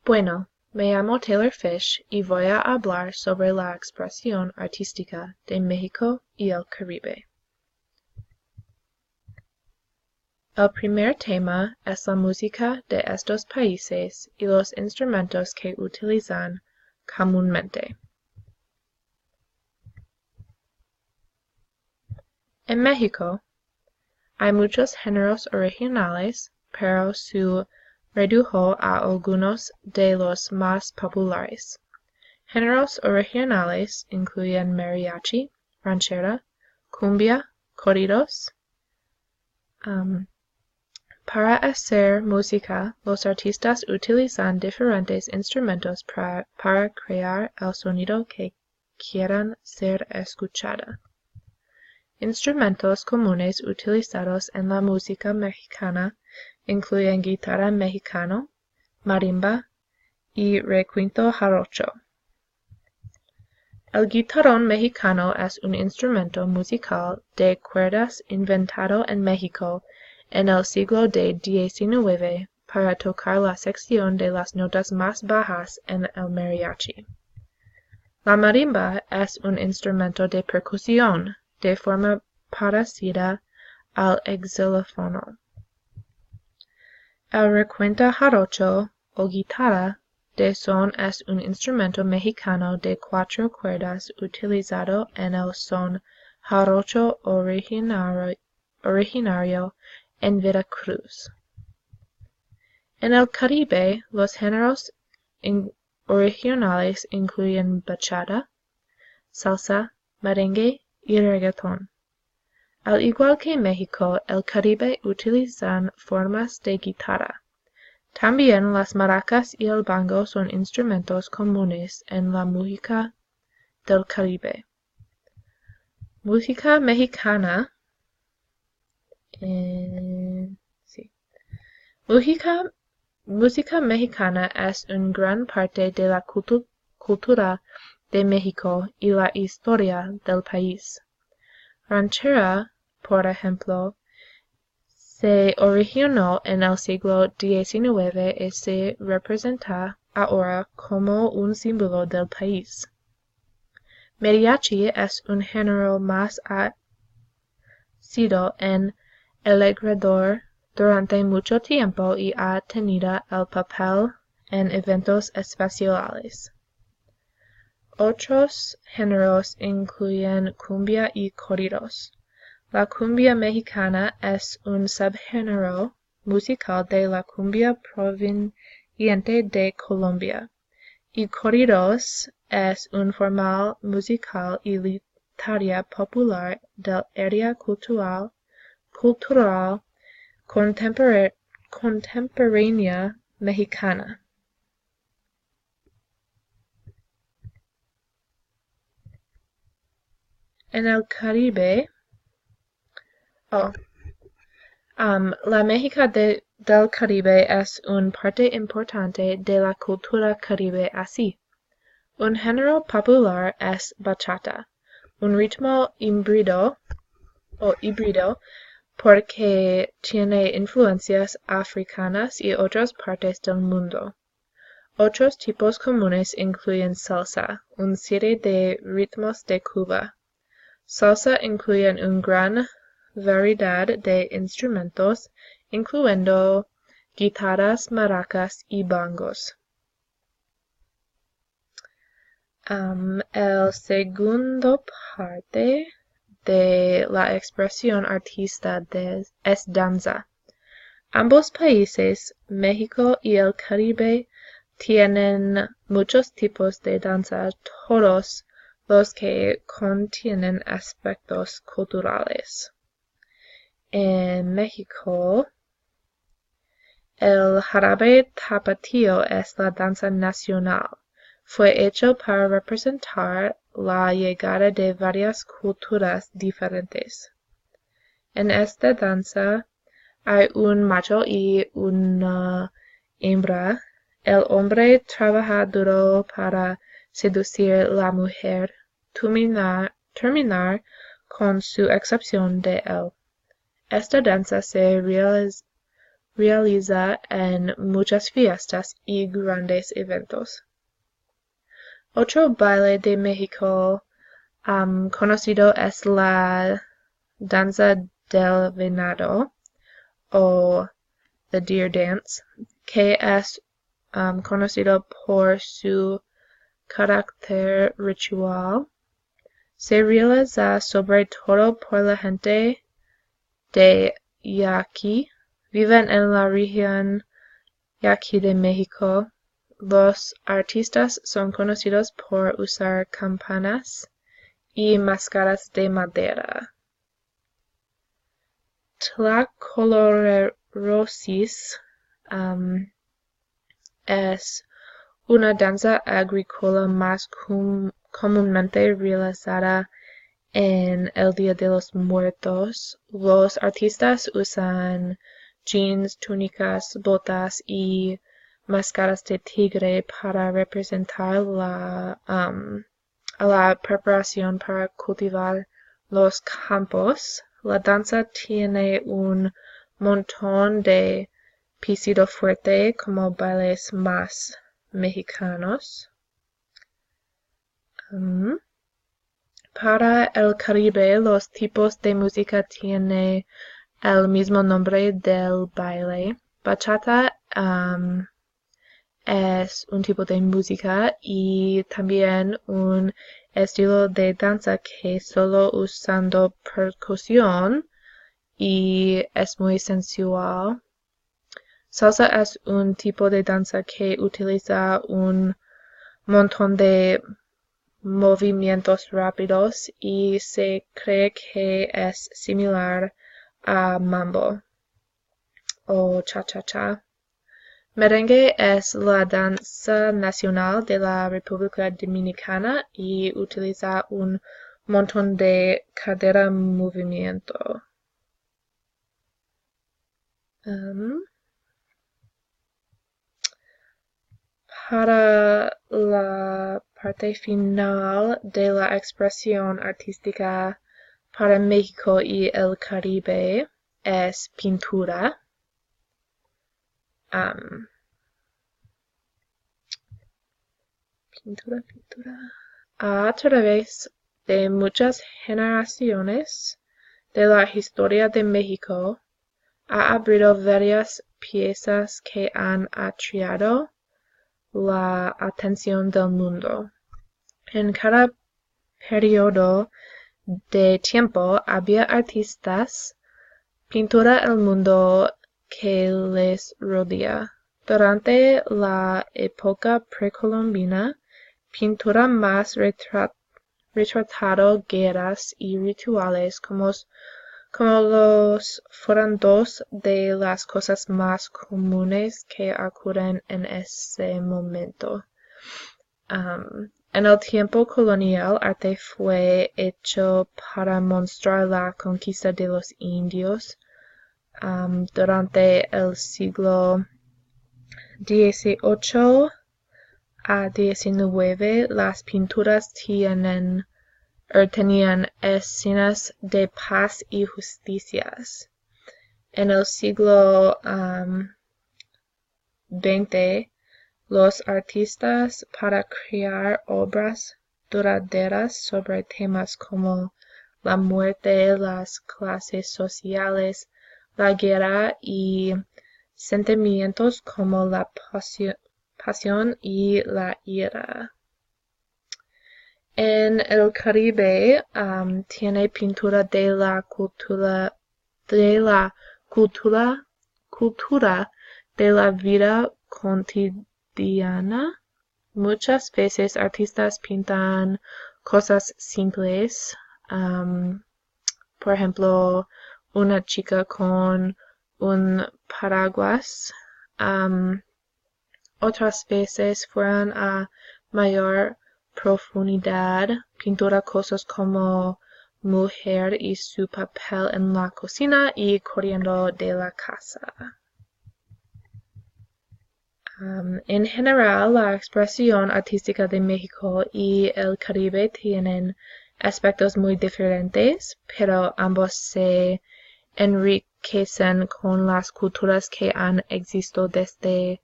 Bueno, me llamo Taylor Fish y voy a hablar sobre la expresión artística de México y el Caribe. El primer tema es la música de estos países y los instrumentos que utilizan comúnmente. En México, hay muchos géneros originales, pero se redujo a algunos de los más populares. Géneros originales incluyen mariachi, ranchera, cumbia, corridos. Para hacer música, los artistas utilizan diferentes instrumentos para crear el sonido que quieran ser escuchado. Instrumentos comunes utilizados en la música mexicana incluyen guitarra mexicano, marimba y requinto jarocho. El guitarrón mexicano es un instrumento musical de cuerdas inventado en México en el siglo XIX para tocar la sección de las notas más bajas en el mariachi. La marimba es un instrumento de percusión de forma parecida al xilófono. El requinto jarocho o guitarra de son es un instrumento mexicano de 4 cuerdas utilizado en el son jarocho originario en Veracruz. En el Caribe, los géneros originales incluyen bachata, salsa, merengue y reggaetón. Al igual que México, el Caribe utilizan formas de guitarra. También las maracas y el banjo son instrumentos comunes en la música del Caribe. Música mexicana. Música mexicana es una gran parte de la cultura de México y la historia del país. Ranchera, por ejemplo, se originó en el siglo XIX y se representa ahora como un símbolo del país. Mariachi es un género más ha sido en el Ecuador durante mucho tiempo y ha tenido el papel en eventos especiales. Otros géneros incluyen cumbia y corridos. La cumbia mexicana es un subgénero musical de la cumbia proveniente de Colombia, y corridos es un forma musical y literaria popular del área cultural contemporánea mexicana. En el Caribe, la música del Caribe es una parte importante de la cultura caribe así. Un género popular es bachata, un ritmo híbrido porque tiene influencias africanas y otras partes del mundo. Otros tipos comunes incluyen salsa, una serie de ritmos de Cuba. Salsa incluye una gran variedad de instrumentos, incluyendo guitarras, maracas y bongos. El segundo parte de la expresión artista es danza. Ambos países, México y el Caribe, tienen muchos tipos de danza, todos los que contienen aspectos culturales. En México, el jarabe tapatío es la danza nacional. Fue hecho para representar la llegada de varias culturas diferentes. En esta danza hay un macho y una hembra. El hombre trabaja duro para seducir a la mujer, terminar con su excepción de él. Esta danza se realiza en muchas fiestas y grandes eventos. Otro baile de México conocido es la danza del venado o the deer dance, que es conocido por su carácter ritual. Se realiza sobre todo por la gente de Yaqui. Viven en la región Yaqui de México. Los artistas son conocidos por usar campanas y máscaras de madera. Tlacolorosis es una danza agrícola más comúnmente realizada en el Día de los Muertos. Los artistas usan jeans, túnicas, botas y máscaras de tigre para representar la preparación para cultivar los campos. La danza tiene un montón de piso fuerte como bailes más mexicanos. Para el Caribe, los tipos de música tienen el mismo nombre del baile. Bachata es un tipo de música y también un estilo de danza que solo usando percusión y es muy sensual. Salsa es un tipo de danza que utiliza un montón de movimientos rápidos y se cree que es similar a mambo o cha-cha-cha. Merengue es la danza nacional de la República Dominicana y utiliza un montón de cadera movimiento. Para la parte final de la expresión artística para México y el Caribe es pintura. A través de muchas generaciones de la historia de México, ha habido varias piezas que han atraído la atención del mundo. En cada periodo de tiempo había artistas, pintura el mundo que les rodea. Durante la época precolombina, pintura más retratado guerras y rituales como los fueron dos de las cosas más comunes que ocurren en ese momento. En el tiempo colonial, arte fue hecho para mostrar la conquista de los indios. Durante el siglo XVIII a XIX, las pinturas tenían escenas de paz y justicias. En el siglo XX, los artistas para crear obras duraderas sobre temas como la muerte, las clases sociales, la guerra y sentimientos como la pasión y la ira. En el Caribe tiene pintura de la cultura de la vida cotidiana. Muchas veces artistas pintan cosas simples, por ejemplo, una chica con un paraguas. Otras veces fueron a mayor profundidad, pintura cosas como mujer y su papel en la cocina y corriendo de la casa. En general, la expresión artística de México y el Caribe tienen aspectos muy diferentes, pero ambos se enriquecen enriquecen con las culturas que han existido desde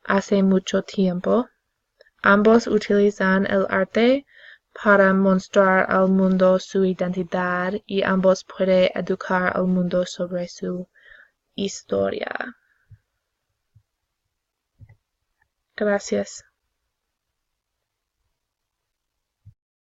hace mucho tiempo. Ambos utilizan el arte para mostrar al mundo su identidad y ambos pueden educar al mundo sobre su historia. Gracias.